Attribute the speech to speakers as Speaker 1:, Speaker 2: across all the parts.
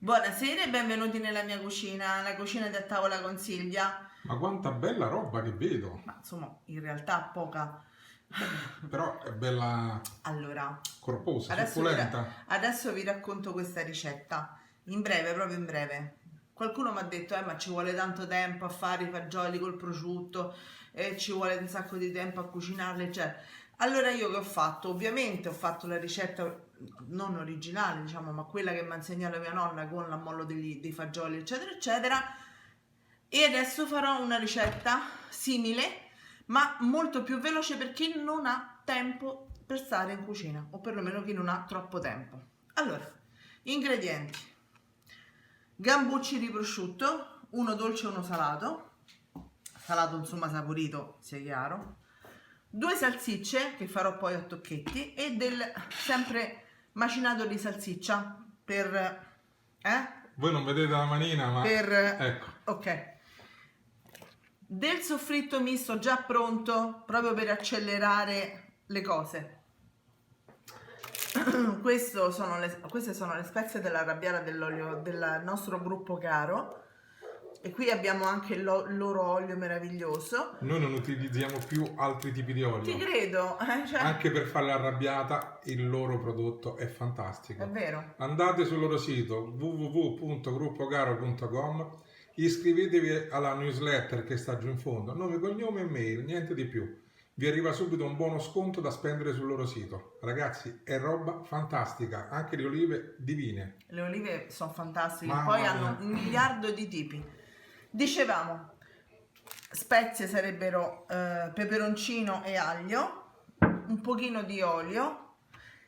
Speaker 1: Buonasera e benvenuti nella mia cucina, la cucina da tavola con Silvia.
Speaker 2: Ma quanta bella roba che vedo!
Speaker 1: Ma insomma, in realtà poca.
Speaker 2: Però è bella
Speaker 1: Allora,
Speaker 2: corposa,
Speaker 1: adesso
Speaker 2: succulenta.
Speaker 1: adesso vi racconto questa ricetta. In breve, proprio in breve. Qualcuno mi ha detto, ma ci vuole tanto tempo a fare i fagioli col prosciutto, ci vuole un sacco di tempo a cucinarli, eccetera. Allora io che ho fatto? Ovviamente ho fatto la ricetta non originale, diciamo, ma quella che mi ha insegnato mia nonna con l'ammollo dei fagioli, eccetera, eccetera. E adesso farò una ricetta simile, ma molto più veloce per chi non ha tempo per stare in cucina, o perlomeno chi non ha troppo tempo. Allora, ingredienti: gambucci di prosciutto, uno dolce e uno salato, salato insomma saporito, sia chiaro, due salsicce che farò poi a tocchetti e del sempre macinato di salsiccia
Speaker 2: Voi non vedete la manina, ma ecco.
Speaker 1: ok, del soffritto misto già pronto proprio per accelerare le cose. Queste sono le spezie dell'arrabbiata dell'olio del nostro gruppo caro, e qui abbiamo anche il loro olio meraviglioso.
Speaker 2: Noi non utilizziamo più altri tipi di
Speaker 1: Ti
Speaker 2: olio.
Speaker 1: credo, cioè,
Speaker 2: Anche per fare l'arrabbiata il loro prodotto è fantastico.
Speaker 1: è vero.
Speaker 2: Andate sul loro sito www.gruppocaro.com, iscrivetevi alla newsletter che sta giù in fondo, nome, cognome e mail, niente di più. Vi arriva subito un buono sconto da spendere sul loro sito. Ragazzi, è roba fantastica, anche le olive divine.
Speaker 1: Le olive sono fantastiche,
Speaker 2: Mamma
Speaker 1: poi
Speaker 2: mia.
Speaker 1: hanno un miliardo di tipi. Dicevamo, spezie sarebbero peperoncino e aglio, un pochino di olio,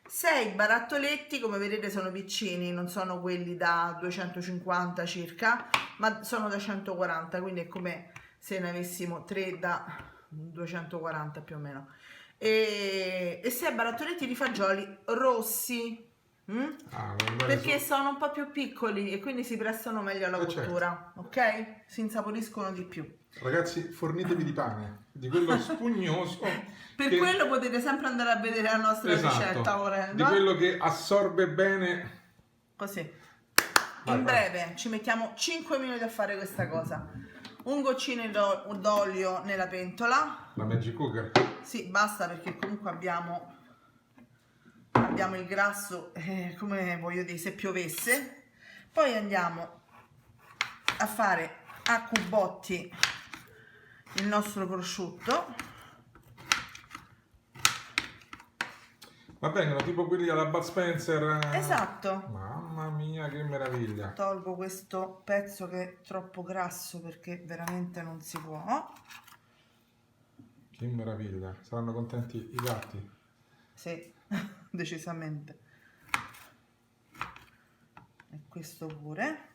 Speaker 1: 6 barattoletti, come vedete sono piccini, non sono quelli da 250 circa, ma sono da 140, quindi è come se ne avessimo 3 da 240 più o meno. E 6 barattoletti di fagioli rossi. Perché sono un po' più piccoli e quindi si prestano meglio alla cottura, ok? Si insaporiscono di più.
Speaker 2: Ragazzi, fornitevi di pane, di quello spugnoso.
Speaker 1: Per quello potete sempre andare a vedere la nostra ricetta volendo.
Speaker 2: Di quello che assorbe bene.
Speaker 1: Così. In breve, ci mettiamo 5 minuti a fare questa cosa. Un goccino d'olio nella pentola.
Speaker 2: La Magic Cooker?
Speaker 1: Sì, basta, perché comunque abbiamo il grasso, come voglio dire, se piovesse. Poi andiamo a fare a cubotti il nostro prosciutto.
Speaker 2: Va bene, tipo quelli alla Bud Spencer.
Speaker 1: Esatto.
Speaker 2: Mamma mia, che meraviglia.
Speaker 1: Tolgo questo pezzo che è troppo grasso perché veramente non si può.
Speaker 2: Che meraviglia. Saranno contenti i gatti?
Speaker 1: Sì, decisamente. E questo pure.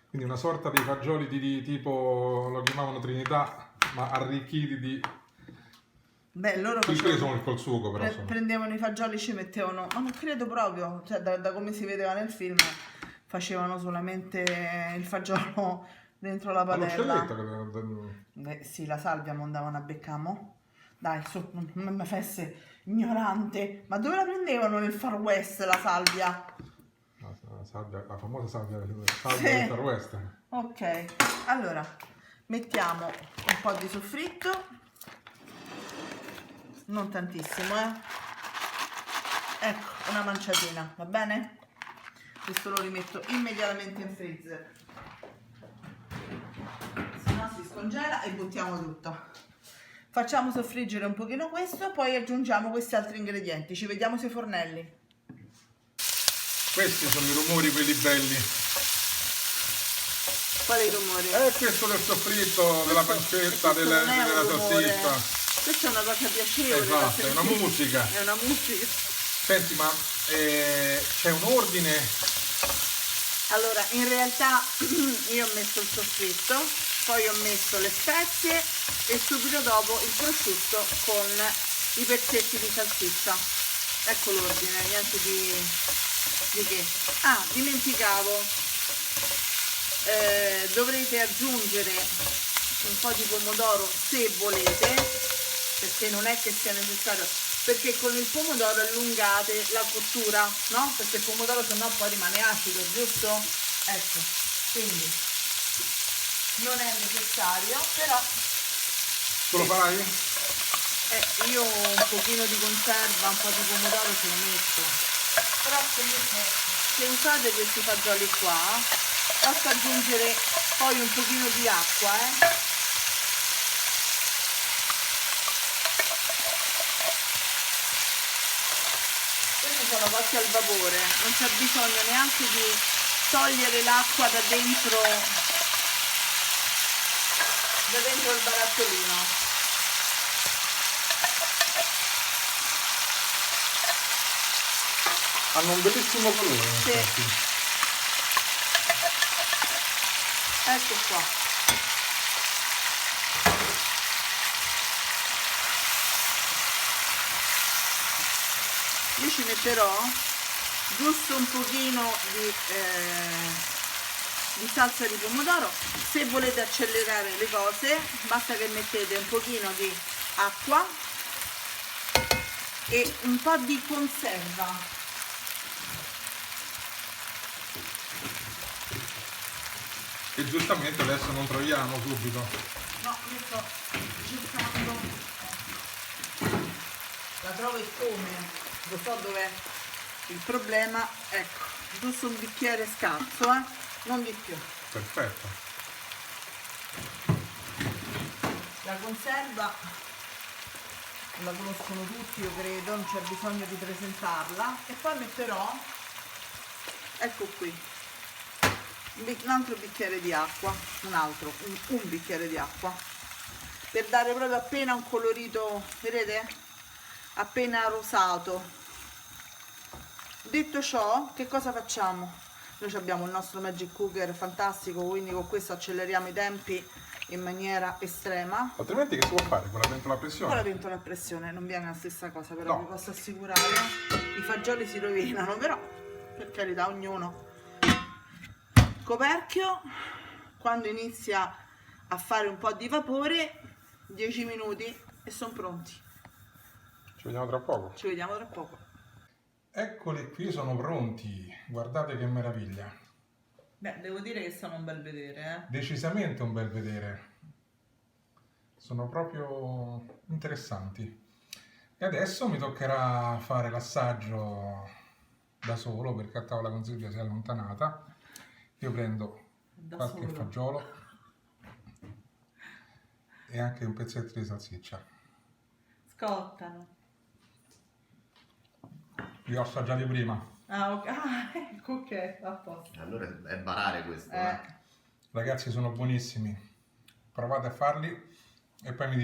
Speaker 2: Quindi una sorta di fagioli di tipo, lo chiamavano Trinità, ma arricchiti di...
Speaker 1: Beh, loro
Speaker 2: sono col sugo, però
Speaker 1: prendevano i fagioli, ci mettevano, ma non credo proprio, cioè da come si vedeva nel film, facevano solamente il fagiolo dentro la padella. Beh, sì, la salvia mandavano a beccamo. Dai, su, non mi fesse ignorante. Ma dove la prendevano nel Far West la salvia?
Speaker 2: La famosa salvia del Far West.
Speaker 1: Ok, allora mettiamo un po' di soffritto, non tantissimo, ecco, una manciatina, va bene? Questo lo rimetto immediatamente in freezer, se no si scongela e buttiamo tutto. Facciamo soffriggere un pochino questo, poi aggiungiamo questi altri ingredienti. Ci vediamo sui fornelli.
Speaker 2: Questi sono i rumori, quelli belli.
Speaker 1: Quali rumori?
Speaker 2: Questo del soffritto, della pancetta, della salsiccia.
Speaker 1: Questa è una cosa piacevole.
Speaker 2: Esatto, è una musica.
Speaker 1: È una musica.
Speaker 2: Senti, ma c'è un ordine?
Speaker 1: Allora, in realtà io ho messo il soffritto, poi ho messo le spezie e subito dopo il prosciutto con i pezzetti di salsiccia. Ecco l'ordine, niente di che. Ah, dimenticavo, dovrete aggiungere un po' di pomodoro se volete, perché non è che sia necessario, perché con il pomodoro allungate la cottura, no? Perché il pomodoro sennò poi rimane acido, giusto? Ecco, quindi non è necessario, però
Speaker 2: Tu lo farai?
Speaker 1: io un pochino di conserva, un po' di pomodoro ce lo metto, però se usate questi fagioli qua basta aggiungere poi un pochino di acqua, Questi sono cotti al vapore, non c'è bisogno neanche di togliere l'acqua da dentro il barattolino.
Speaker 2: Hanno un bellissimo colore, in
Speaker 1: Sì.
Speaker 2: effetti.
Speaker 1: Ecco qua. Io ci metterò giusto un pochino di salsa di pomodoro. Se volete accelerare le cose basta che mettete un pochino di acqua e un po' di conserva.
Speaker 2: E giustamente adesso non troviamo subito.
Speaker 1: No, io sto cercando, la trovo e come, lo so dov'è il problema, ecco, giusto un bicchiere scarso, non di più.
Speaker 2: Perfetto.
Speaker 1: La conserva la conoscono tutti, io credo, non c'è bisogno di presentarla. E poi metterò, ecco qui, un altro bicchiere di acqua, un bicchiere di acqua, per dare proprio appena un colorito, vedete? Appena rosato. Detto ciò, che cosa facciamo? Noi abbiamo il nostro Magic Cooker fantastico, quindi con questo acceleriamo i tempi in maniera estrema.
Speaker 2: Altrimenti che si può fare con la pentola a
Speaker 1: Con la
Speaker 2: pressione?
Speaker 1: pentola a pressione non viene la stessa cosa, però
Speaker 2: No.
Speaker 1: vi posso assicurare, i fagioli si rovinano, però per carità ognuno. Coperchio, quando inizia a fare un po' di vapore, 10 minuti e sono pronti.
Speaker 2: Ci vediamo tra poco.
Speaker 1: Ci vediamo tra poco.
Speaker 2: Eccoli qui, sono pronti. Guardate che meraviglia.
Speaker 1: Beh, devo dire che sono un bel vedere,
Speaker 2: Decisamente un bel vedere. Sono proprio interessanti. E adesso mi toccherà fare l'assaggio da solo perché a tavola con Silvia si è allontanata. Io prendo
Speaker 1: Da
Speaker 2: qualche
Speaker 1: solo.
Speaker 2: fagiolo e anche un pezzetto di salsiccia.
Speaker 1: Scottano.
Speaker 2: Li ho assaggiati prima.
Speaker 1: Ah, ok, ecco, ok, a posto.
Speaker 3: Allora è barare questo,
Speaker 1: Eh.
Speaker 2: Ragazzi, sono buonissimi. Provate a farli e poi mi dite.